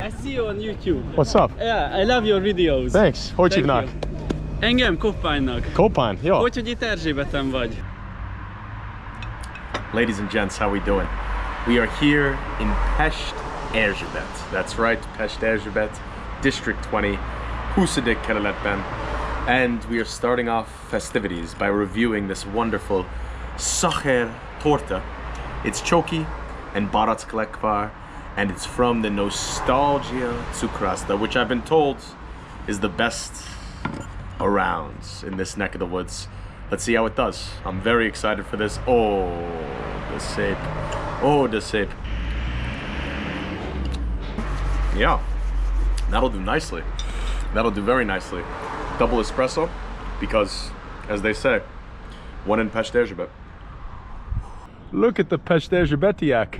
I see you on YouTube. What's up? Yeah, I love your videos. Thanks. Hogy Thank hívnak? you. Engem Koppánynak. Koppány, jó. Hogy itt Erzsébeten vagy? Ladies and gents, how we doing? We are here in Pest, Erzsébet. That's right, Pest, Erzsébet, District 20, Husadik Kerületben. And we are starting off festivities by reviewing this wonderful Szacher torta. It's choki and barackklekvar, and it's from the Nostalgia Cukrasta, which I've been told is the best around in this neck of the woods. Let's see how it does. I'm very excited for this. Oh, the shape. Oh, the shape. Yeah, that'll do nicely. That'll do very nicely. Double espresso, because, as they say, one in Pest Erzsébet. Look at the Pest Erzsébetiek.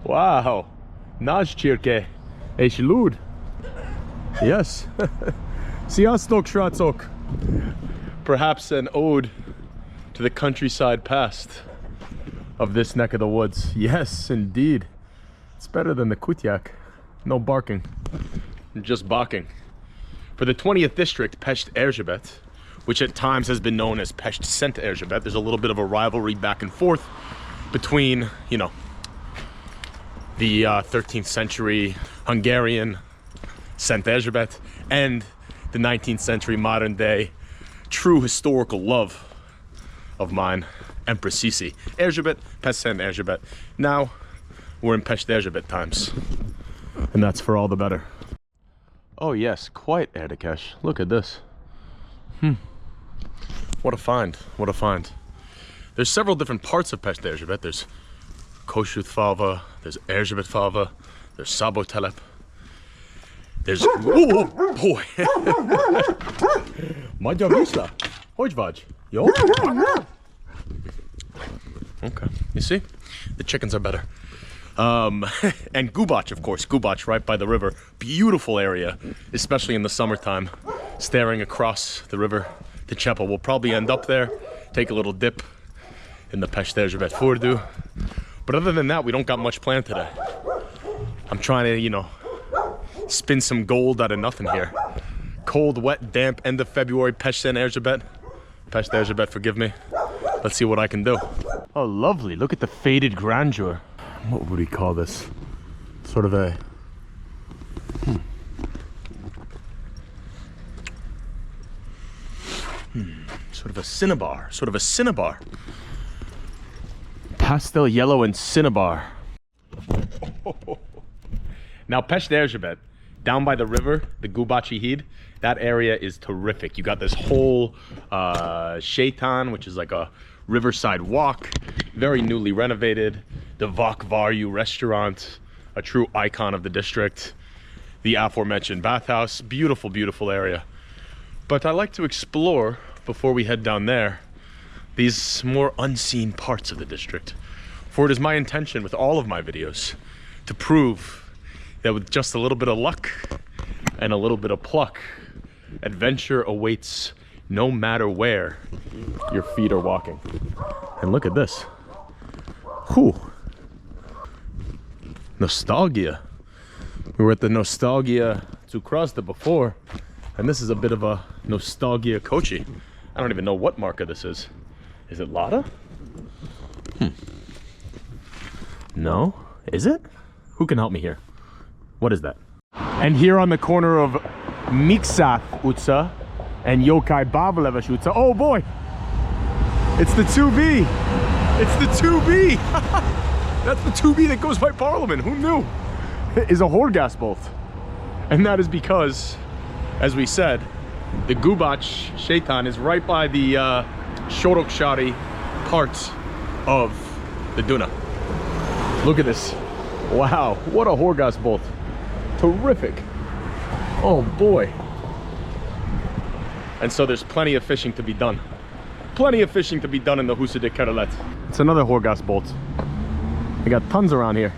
Wow. Nagy csirke. És lúd. Yes. Sziasztok, srácok. Perhaps an ode to the countryside past of this neck of the woods. Yes, indeed. It's better than the Kutyak. No barking, just barking. For the 20th district, Pest Erzsébet, which at times has been known as Pest Szent Erzsébet, there's a little bit of a rivalry back and forth between, you know, the 13th century Hungarian Szent Erzsébet and the 19th century modern day true historical love of mine, Empress Sisi. Erzsébet, Pest Szent Erzsébet. Now we're in Pest Erzsébet times, and that's for all the better. Oh yes, quite Erdekes. Look at this. What a find, what a find. There's several different parts of Pest Erzsébet. There's Kossuth falva, there's Erzsébet falva, there's Szabó-telep. There's, oh boy. Magyar Wisla, hogy vagy? Jó? Okay, you see? The chickens are better. And Gubac, of course, Gubac right by the river. Beautiful area, especially in the summertime, staring across the river to Cseppel. We'll probably end up there, take a little dip in the Pest Erzsébet Furdu. But other than that, we don't got much planned today. I'm trying to, you know, spin some gold out of nothing here. Cold, wet, damp, end of February, Pest Szent Erzsébet. Pest Erzsébet, forgive me. Let's see what I can do. Oh, lovely. Look at the faded grandeur. What would we call this? Sort of a... Sort of a cinnabar. Sort of a cinnabar. Pastel yellow and cinnabar. Now, Pest Erzsébet, down by the river, the Gubaci Híd, that area is terrific. You got this whole Sétán, which is like a riverside walk, very newly renovated. The Vakvarju restaurant, a true icon of the district. The aforementioned bathhouse, beautiful, beautiful area. But I like to explore, before we head down there, these more unseen parts of the district. For it is my intention with all of my videos to prove that with just a little bit of luck and a little bit of pluck, adventure awaits no matter where your feet are walking. And look at this. Whew. Nostalgia. We were at the Nostalgia Cukrasta before, and this is a bit of a Nostalgia Kochi. I don't even know what marca this is. Is it Lada? No? Is it? Who can help me here? What is that? And here on the corner of Miksath Utsa and Yokai Babalevich Utsa, oh boy! It's the 2B! It's the 2B! That's the 2B that goes by Parliament, who knew? It is a Horgas bolt. And that is because, as we said, the Gubac Sétán is right by the Soroksári part of the Duna. Look at this. Wow, what a Horgas bolt. Terrific. Oh boy. And so there's plenty of fishing to be done. Plenty of fishing to be done in the Husadik Kerület. It's another Horgas bolt. They got tons around here.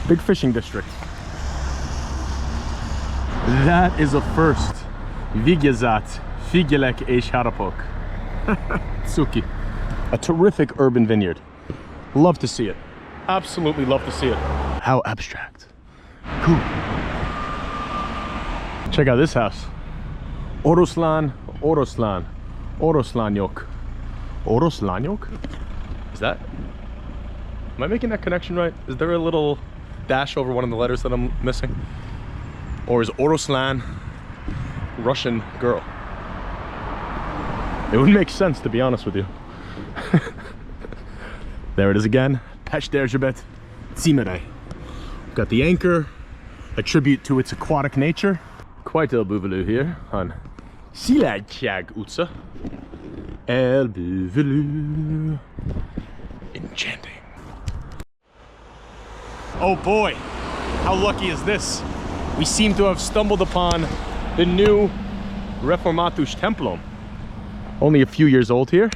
Big fishing district. That is a first. Vigyázat, figyelek és harapok. Tsuki. A terrific urban vineyard. Love to see it. Absolutely love to see it. How abstract. Cool. Check out this house. Oroslan. Oroslanyok. Oroslanyok? Is that? Am I making that connection right? Is there a little dash over one of the letters that I'm missing? Or is Oroslan Russian girl? It would make sense, to be honest with you. There it is again. Pesterzsébet címere. Got the anchor, a tribute to its aquatic nature. Quite elbűvölő here on Szilágyság utca. Elbűvölő. Enchanting. Oh boy, how lucky is this? We seem to have stumbled upon the new Reformatus Templum. Only a few years old here.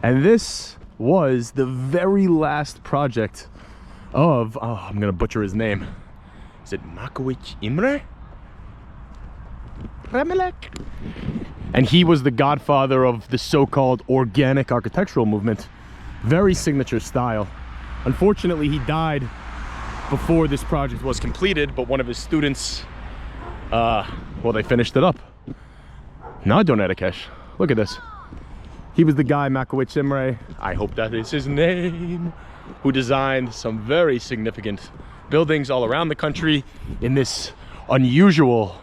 And this was the very last project of, oh, I'm gonna butcher his name. Is it Makowicz Imre? Remelek? And he was the godfather of the so-called organic architectural movement. Very signature style. Unfortunately, he died before this project was completed, but one of his students, well, they finished it up. Nagyon érdekes. Look at this. He was the guy, Makowicz Imre, I hope that is his name, who designed some very significant buildings all around the country in this unusual,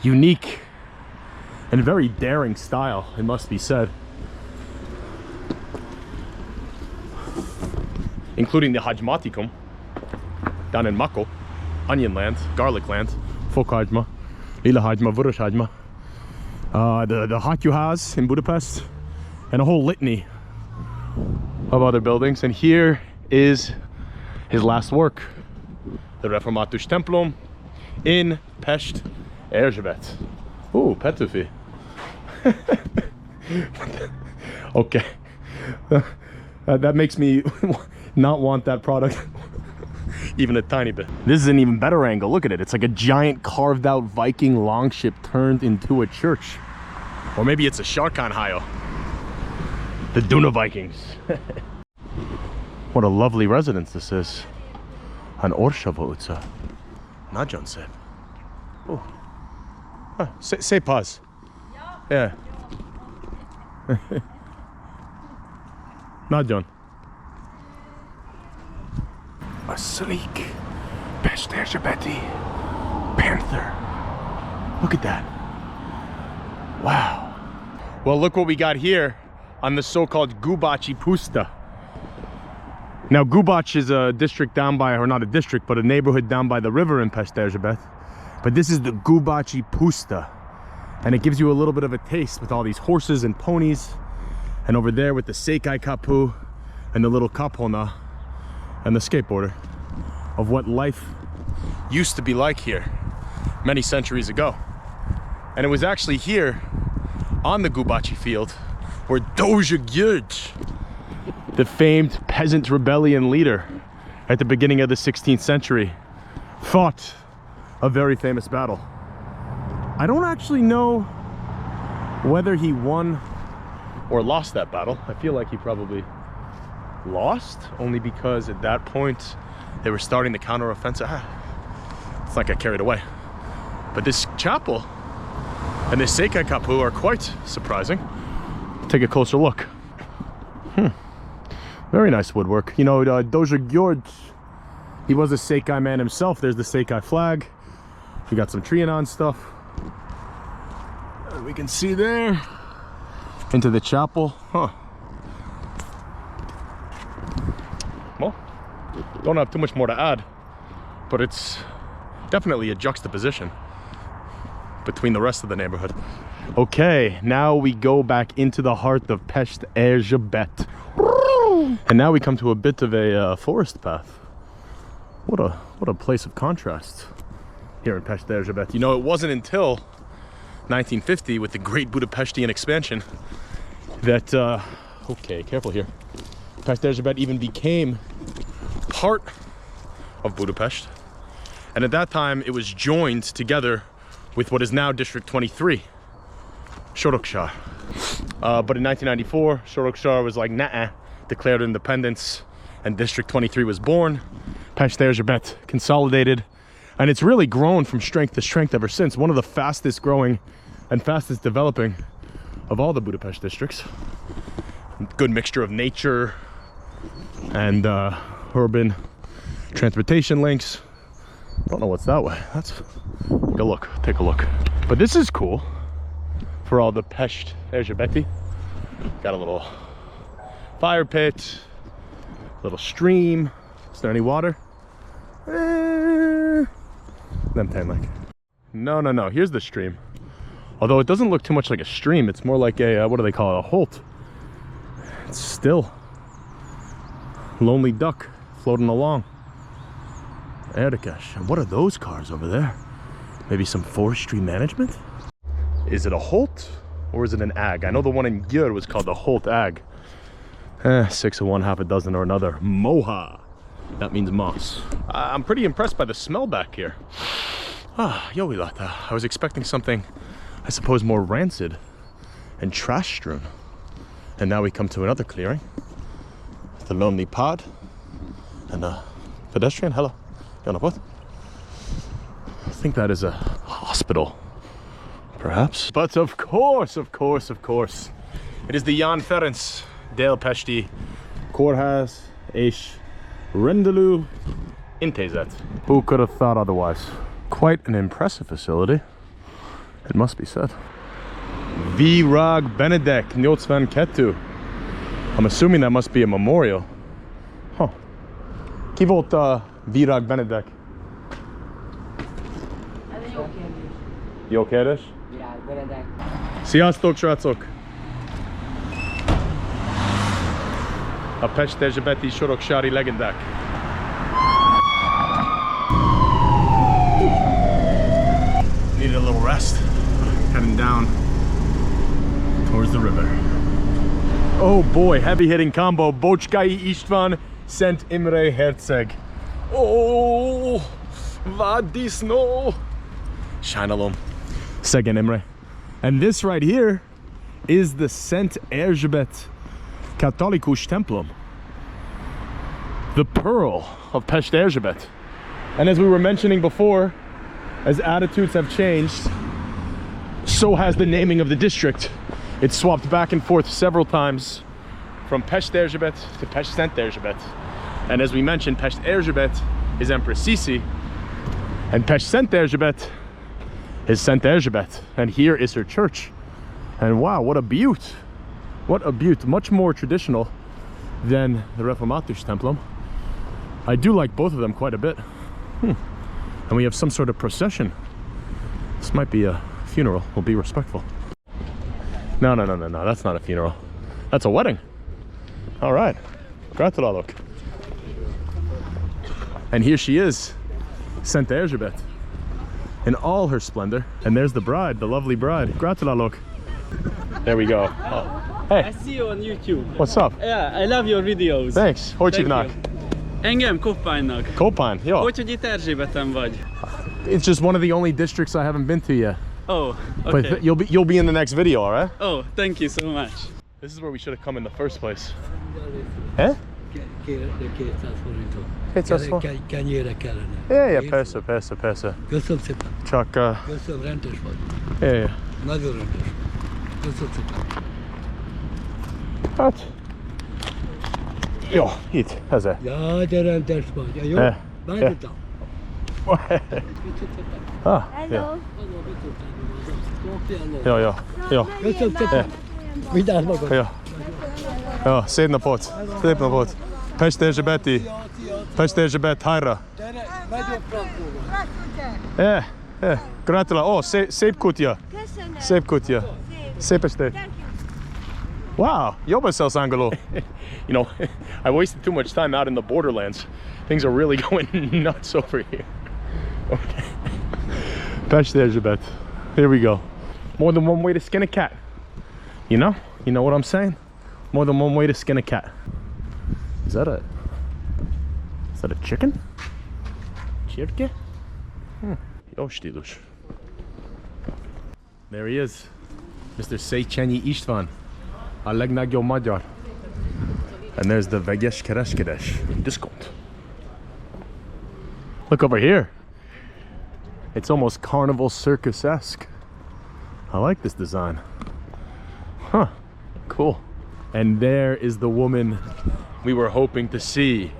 unique, and very daring style, it must be said. Including the Hagymatikum down in Mako, onion land, garlic land, Fokhagyma, Lila Hagyma, Vörös Hagyma, the Hatyúház in Budapest, and a whole litany of other buildings. And here is his last work, the Reformatus Templum in Pesterzsébet. Ooh, Petőfi. Okay, that makes me not want that product even a tiny bit. This is an even better angle. Look at it. It's like a giant carved out Viking longship turned into a church. Or maybe it's a Sarkánháló. The Duna Vikings. What a lovely residence this is. On Orshava utca. Nagyon szép. Oh. Ah, say pause. Yeah. Nagyon. A sleek Pesterzsébeti panther. Look at that. Wow. Well, look what we got here on the so-called Gubaci Puszta. Now, Gubac is a district down by, or not a district, but a neighborhood down by the river in Pesterzsébet. But this is the Gubaci Puszta. And it gives you a little bit of a taste with all these horses and ponies. And over there with the Székely Kapu and the little Kapona and the skateboarder, of what life used to be like here many centuries ago. And it was actually here on the Gubaci field where Dózsa György, the famed peasant rebellion leader at the beginning of the 16th century, fought a very famous battle. I don't actually know whether he won or lost that battle. I feel like he probably lost, only because at that point they were starting the counteroffensive. It's like I carried away. But this chapel and this Székely Kapu are quite surprising. Take a closer look. Very nice woodwork. You know, Dózsa György, he was a Székely man himself. There's the Székely flag. We got some Trianon stuff. We can see there into the chapel. Well, don't have too much more to add, but it's definitely a juxtaposition between the rest of the neighborhood. Okay, now we go back into the heart of Pesterzsébet. And now we come to a bit of a forest path. What a place of contrast here in Pesterzsébet. You know, it wasn't until 1950 with the Great Budapestian expansion that, okay, careful here, Pesterzsébet even became part of Budapest. And at that time, it was joined together with what is now District 23, Sorokság. But in 1994, Sorokság was like, nah, declared independence, and District 23 was born. Pesterzsébet consolidated And it's really grown from strength to strength ever since. One of the fastest growing and fastest developing of all the Budapest districts. Good mixture of nature and urban transportation links. Don't know what's that way. That's take a look. But this is cool for all the Pest Erzsébeti. Got a little fire pit, little stream. Is there any water? Them time like. No. Here's the stream. Although it doesn't look too much like a stream. It's more like a what do they call it? A holt. It's still. Lonely duck floating along. Erdekash. And what are those cars over there? Maybe some forestry management? Is it a holt or is it an ag? I know the one in Győr was called the Holt Ag. 6 of one, half a dozen or another. Moha. That means moss. I'm pretty impressed by the smell back here. Jovilata. I was expecting something, I suppose, more rancid and trash strewn. And now we come to another clearing. The lonely pod and a pedestrian. Hello. You wanna put? I think that is a hospital, perhaps. But of course, it is the Jan Ferenc Délpesti Kórház és Rendelő Intézet. Who could have thought otherwise? Quite an impressive facility, it must be said. Virag Benedek 82. I'm assuming that must be a memorial. Huh. Ki volt Virag Benedek? Jó kérdés? Virag Benedek. Sziasztok, srácok! A Pest Erzsébeti soroksári legendák. Needed a little rest. Heading down towards the river. Oh boy, heavy hitting combo. Bocskai István, Szent Imre Herceg. Oh, Vadisno. Shalom. Szegen Imre. And this right here is the Szent Erzsébet Katholikus Templum. The pearl of Pest Erzsébet. And as we were mentioning before, as attitudes have changed, so has the naming of the district. It's swapped back and forth several times from Pest Erzsébet to Pest Szent Erzsébet. And as we mentioned, Pest Erzsébet is Empress Sisi, and Pest Szent Erzsébet is Szent Erzsébet. And here is her church. And wow, what a beaut! What a beaut! Much more traditional than the Reformatus Templum. I do like both of them quite a bit. And we have some sort of procession. This might be a funeral. We'll be respectful. No, that's not a funeral. That's a wedding. All right. Gratulálok. And here she is, Szent Erzsébet, in all her splendor. And there's the bride, the lovely bride. Gratulálok. There we go. Oh. Hey. I see you on YouTube. What's up? Yeah, I love your videos. Thanks. Hogy hívnak? Engem Koppánynak. Koppány, jó. Hogy itt Erzsébeten vagy? It's just one of the only districts I haven't been to yet. Oh, okay. But you'll be in the next video, all right? Oh, thank you so much. This is where we should have come in the first place. Eh? 200 forintot. 200 forint? Kenyérre kellene. Yeah, persze. Köszönöm szépen. Csak... Köszönöm, rendes vagy. Yeah. Nagyon rendes. Köszönöm szépen. Hát... Jó, itt, ezzel. Ja, de rendes vagy. Jó? Bányitam. Ah, Hello. Jó. Köszönöm szépen. Vigyázz magad. Jó, szép napot. Szép napot. Pest Erzsébeti. Pest Erzsébet Hájra. Nagyon frankó vagy. Gratulálok. Szép kutya. Köszönöm. Szép kutya. Szép estét. Thank you. Wow, jó beszélsz angolul. You know, I wasted too much time out in the borderlands. Things are really going nuts over here. Okay. Pest Erzsébet. Here we go. More than one way to skin a cat. You know? You know what I'm saying? More than one way to skin a cat. Is that a chicken? Csirke? Jó stílus. There he is. Mr. Széchenyi István. A legnagyobb magyar. And there's the vegyes kereskedes discount. Look over here. It's almost carnival circus-esque. I like this design. Huh, cool. And there is the woman we were hoping to see.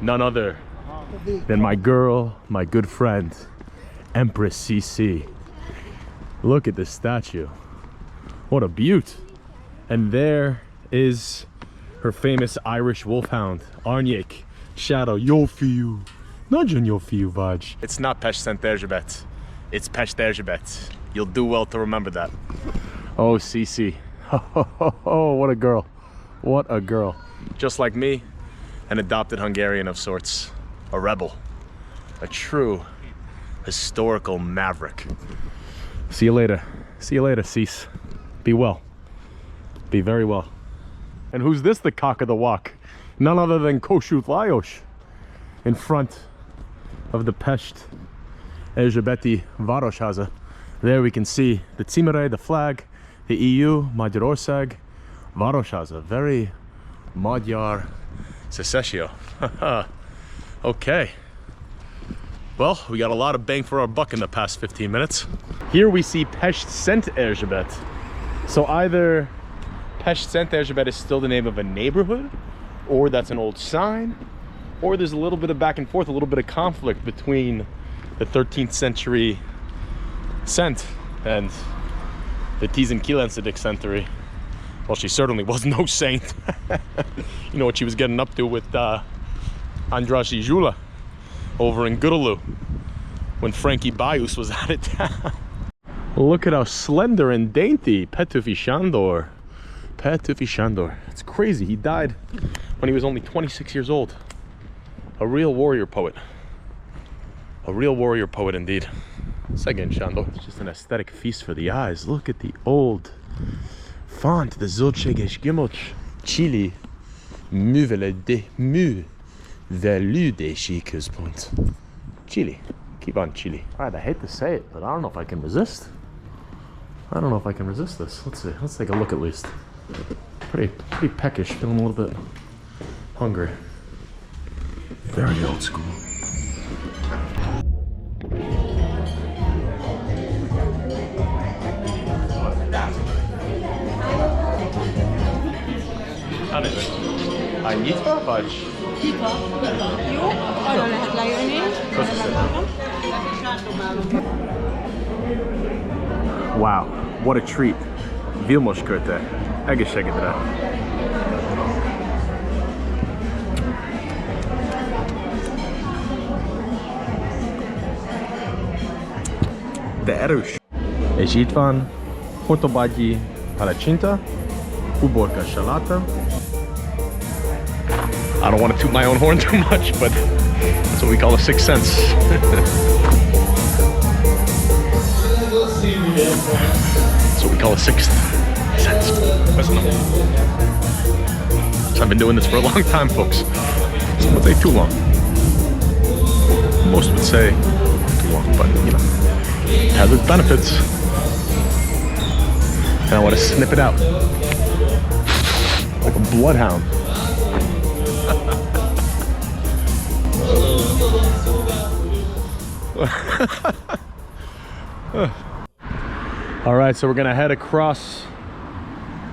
None other than my girl, my good friend, Empress CC. Look at this statue. What a beaut. And there is her famous Irish wolfhound, Arnyek. Shadow, Jofiu. Nagyon Jofiu Vaj. It's not Pest Szent Erzsébet. It's Pest Erzsébet. You'll do well to remember that. Oh, CC. Oh, what a girl. What a girl. Just like me, an adopted Hungarian of sorts. A rebel. A true historical maverick. See you later. See you later, Cease. Be well. Be very well. And who's this, the cock of the walk? None other than Kossuth Lajos in front of the Pest Erzsébeti Városháza. There we can see the címere, the flag, the EU, Magyarország, Városháza. Very Magyar secession. Okay. Well, we got a lot of bang for our buck in the past 15 minutes. Here we see Pest Szent Erzsébet. So either Pest Szent Erzsébet is still the name of a neighborhood, or that's an old sign, or there's a little bit of back and forth, a little bit of conflict between the 13th century Szent and the 19. century. Well, she certainly was no saint. You know what she was getting up to with Andrassy Zsula over in Gurulu when Frankie Bajus was out of town. Look at how slender and dainty Petőfi Sándor. Petőfi Sándor. It's crazy. He died when he was only 26 years old. A real warrior poet. A real warrior poet indeed. Second Sándor. It's just an aesthetic feast for the eyes. Look at the old font, the Zöldséges Gyümölcs. Chili. Művelődési központ. Chile. Keep on Chile. Alright, I hate to say it, but I don't know if I can resist. I don't know if I can resist this. Let's see. Let's take a look at least. Pretty peckish. Feeling a little bit hungry. Very old school. A nyitva vagy? Nyitva. Jó, arra lehet lejönni. Wow, what a treat. Vilmos körte. Egészségedre. De erős. És itt van fotobagyi palacinta, uborka salata. I don't want to toot my own horn too much, but that's what we call a sixth sense. That's what we call a sixth sense. So I've been doing this for a long time, folks. Some would say too long. Most would say too long, but you know, it has its benefits. And I want to snip it out like a bloodhound. All right, so we're gonna head across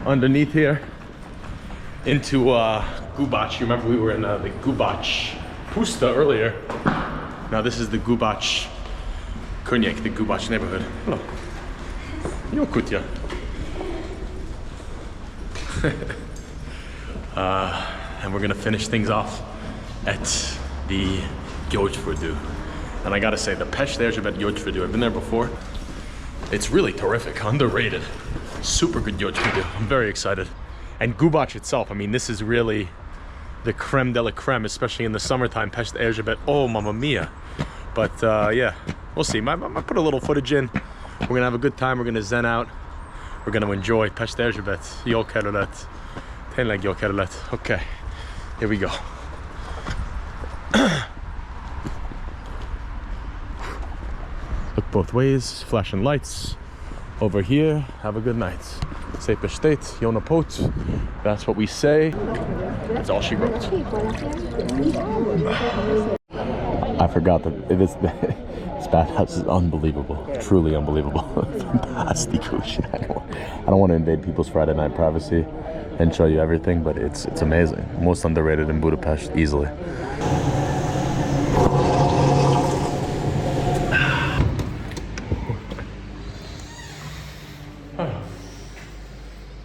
underneath here into Gubac. You remember we were in the Gubac Puszta earlier. Now this is the Gubac Környék, the Gubac neighborhood. Hello. Jó kutya. And we're gonna finish things off at the Gyógyfürdő. And I gotta say, the Pest Erzsébet Gyógyfürdő, I've been there before. It's really terrific, underrated. Super good Gyógyfürdő. I'm very excited. And Gubac itself, I mean, this is really the creme de la creme, especially in the summertime, Pest Erzsébet. Oh, mamma mia. But yeah, we'll see. I might put a little footage in. We're gonna have a good time. We're gonna zen out. We're gonna enjoy Pest Erzsébet. Jó kerület. Tényleg jó kerület. Okay, here we go. Look both ways, flashing lights. Over here, have a good night. Szép estét, jó napot. That's what we say. That's all she wrote. I forgot that This bathhouse is unbelievable, truly unbelievable. Fantastico. I don't want to invade people's Friday night privacy and show you everything, but it's amazing. Most underrated in Budapest, easily.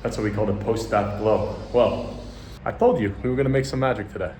That's what we call the post-bath glow. Well, I told you we were gonna make some magic today.